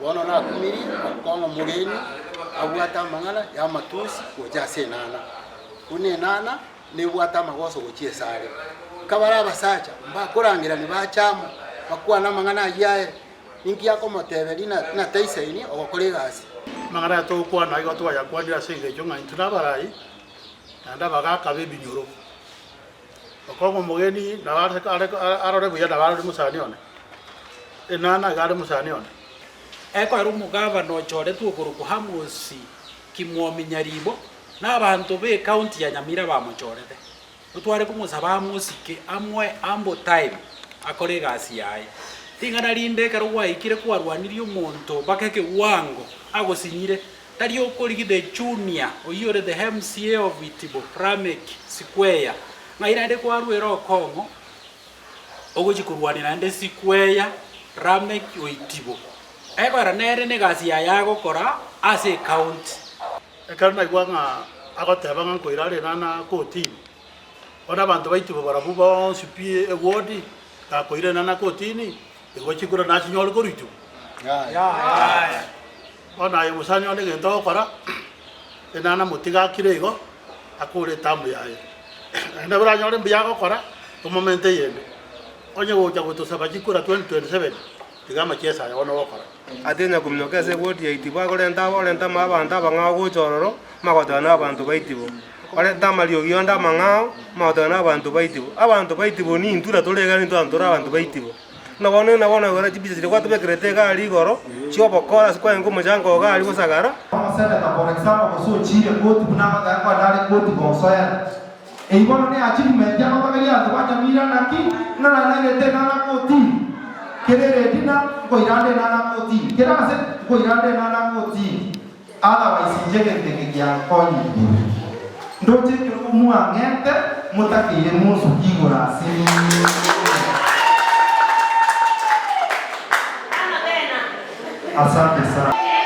wono na kumiri kongo mugeni abwata mangala ya matusi gojase nana une nana ne bwata magoso gochie sare kabara basacha mba kurangira ni bachamu bakwana mangana yae ninki yako motebeli na taisaini ogokore gasi mangara to kwana igo to ya kwandira singe jonga intuna barai nanda bagaka bebinyoro okongo mugeni na arore buya na barore musani one enana gare musani one eko ari umugava no chore tukuru kuhamusi kimwomi nyaribo n'abantu be county ya Nyamira bamuchorete utware kumusaba musike amwe ambo time akore gasi yaye tingana rinde karwa ikire kwarwanirio umuntu bakeke wango agosinyire tari okorigide junior oyore the MCA of Itibo Ramek Square ngairande kwarwera okongo ogochikurwanira nde Square Ramek Itibo eko era nere ne gasi yaye agokora ase county ekarna igwanga agoteba nko irare nana ko team ona bantu baitibo barabuba supie ewodi ka ko ire nana ko tini egochikura national ko ritu ya ona yo musani one gento kora enana mutiga kirego akure tamu yaye enda bra nyore mbiya ko kora to momente yende onye gocha gotosaba chikura 2027 tigama chesa ona okora atenya kumnokese wodi ya Itibo agorenta mabanda banga gochororo magotana abantu baitibo orenta mario gionda mangao magotana abantu baitibo abantu baitibo ni ntura tolega ni twantura abantu baitibo nabona gora chibise kwa tubekrete gali goro chiobo kora kwa ngo mujango gali gusagara amasenda ta por example so chile koti bunama da kwa dali koti bonsoya e ibono ne achievement ya mabagari ya kwa Nyamira naki na ngete na koti kerere dina ko irande na koti kerase ko irande na koti otherwise njegete ya konyi ndote kirumwa ngete mutakire musu kigura sini asante sana.